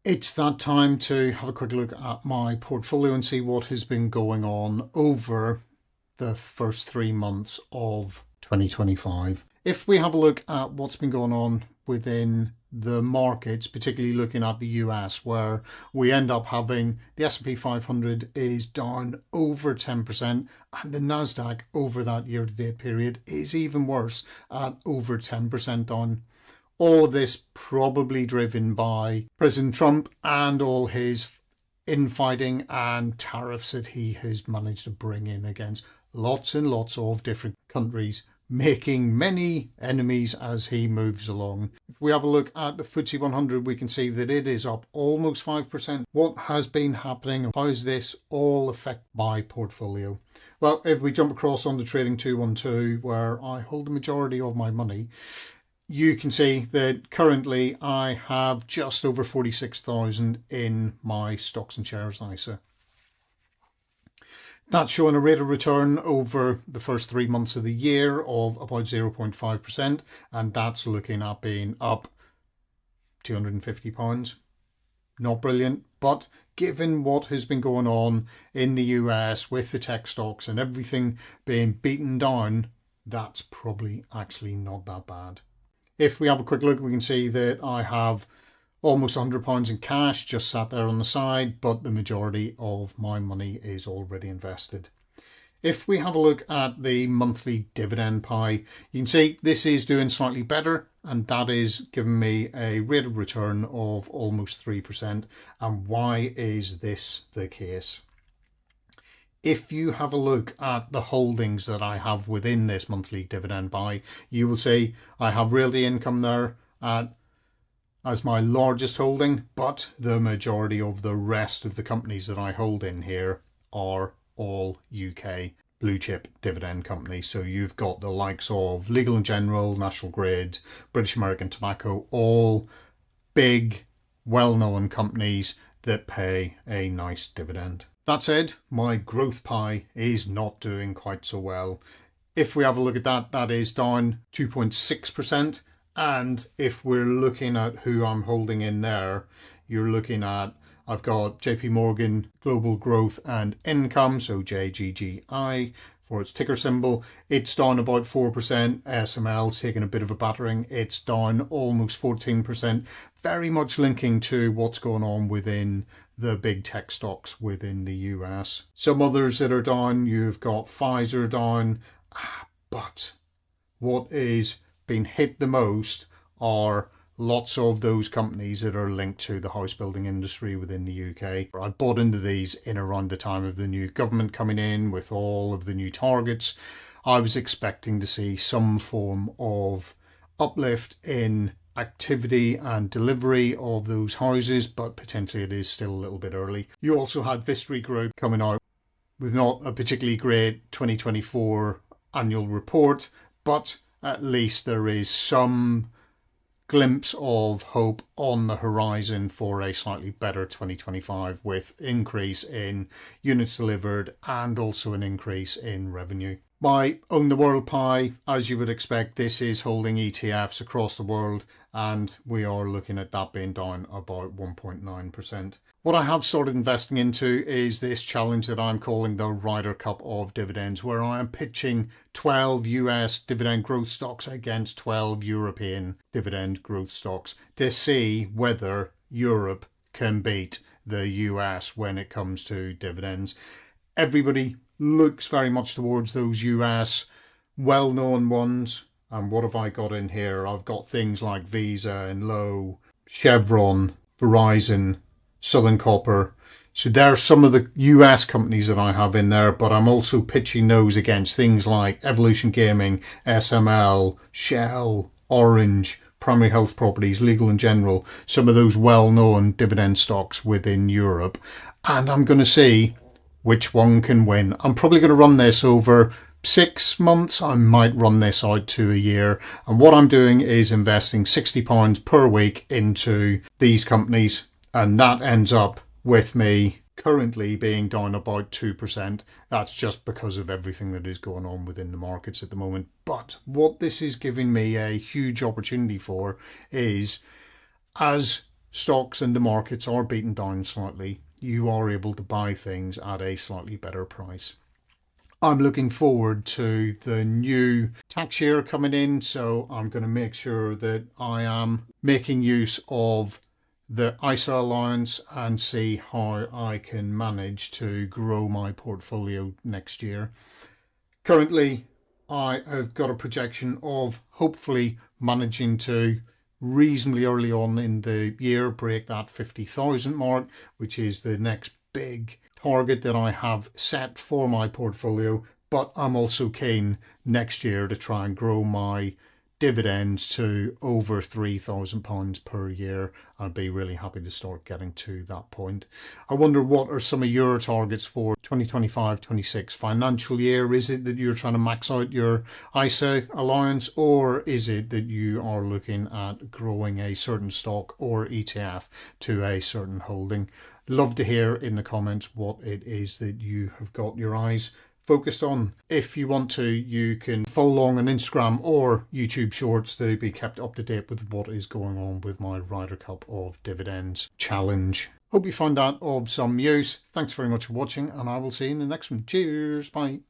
It's that time to have a quick look at my portfolio and see what has been going on over the first 3 months of 2025. If we have a look at what's been going on within the markets, particularly looking at the US, where we end up having the S&P 500 is down over 10%, and the NASDAQ over that year-to-date period is even worse at over 10% down. All of this probably driven by President Trump and all his infighting and tariffs that he has managed to bring in against lots and lots of different countries, making many enemies as he moves along. If we have a look at the FTSE 100, we can see that it is up almost 5%. What has been happening? How does this all affect my portfolio? Well, if we jump across onto Trading 212, where I hold the majority of my money, you can see that currently I have just over 46,000 in my stocks and shares ISA. That's showing a rate of return over the first 3 months of the year of about 0.5%, and that's looking at being up £250. Not brilliant, but given what has been going on in the US with the tech stocks and everything being beaten down, that's probably actually not that bad. If we have a quick look, we can see that I have almost £100 in cash just sat there on the side, but the majority of my money is already invested. If we have a look at the monthly dividend pie, you can see this is doing slightly better, and that is giving me a rate of return of almost 3%. And why is this the case? If you have a look at the holdings that I have within this monthly dividend buy, you will see I have Realty Income there as my largest holding, but the majority of the rest of the companies that I hold in here are all UK blue chip dividend companies. So you've got the likes of Legal & General, National Grid, British American Tobacco, all big, well-known companies that pay a nice dividend. That said, my growth pie is not doing quite so well. If we have a look at that, that is down 2.6%. And if we're looking at who I'm holding in there, you're looking at, I've got JP Morgan Global Growth and Income, so JGGI for its ticker symbol. It's down about 4%. SML's taking a bit of a battering. It's down almost 14%, very much linking to what's going on within the big tech stocks within the US. Some others that are down, you've got Pfizer down, but what is being hit the most are lots of those companies that are linked to the house building industry within the UK. I bought into these in around the time of the new government coming in with all of the new targets. I was expecting to see some form of uplift in activity and delivery of those houses, but potentially it is still a little bit early. You also had Vistry Group coming out with not a particularly great 2024 annual report, but at least there is some glimpse of hope on the horizon for a slightly better 2025 with increase in units delivered and also an increase in revenue. My Own the World pie, as you would expect, this is holding ETFs across the world, and we are looking at that being down about 1.9%. What I have started investing into is this challenge that I'm calling the Ryder Cup of dividends, where I am pitching 12 US dividend growth stocks against 12 European dividend growth stocks to see whether Europe can beat the US when it comes to dividends. Everybody looks very much towards those US well-known ones. And what have I got in here? I've got things like Visa and Lowe, Chevron, Verizon, Southern Copper. So there are some of the US companies that I have in there, but I'm also pitching those against things like Evolution Gaming, SML, Shell, Orange, Primary Health Properties, Legal & General, some of those well-known dividend stocks within Europe. And I'm going to see which one can win. I'm probably going to run this over 6 months. I might run this out to a year. And what I'm doing is investing £60 per week into these companies. And that ends up with me currently being down about 2%. That's just because of everything that is going on within the markets at the moment. But what this is giving me a huge opportunity for is, as stocks and the markets are beaten down slightly, you are able to buy things at a slightly better price. I'm looking forward to the new tax year coming in, so I'm going to make sure that I am making use of the ISA allowance and see how I can manage to grow my portfolio next year. Currently, I have got a projection of hopefully managing to reasonably early on in the year break that 50,000 mark, which is the next big target that I have set for my portfolio. But I'm also keen next year to try and grow my dividends to over £3,000 per year. I'd be really happy to start getting to that point. I wonder, what are some of your targets for 2025-26 financial year? Is it that you're trying to max out your ISA allowance, or is it that you are looking at growing a certain stock or ETF to a certain holding? Love to hear in the comments what it is that you have got your eyes focused on. If you want to, you can follow along on Instagram or YouTube Shorts to be kept up to date with what is going on with my Ryder Cup of Dividends challenge. Hope you found that of some use. Thanks very much for watching, and I will see you in the next one. Cheers, bye.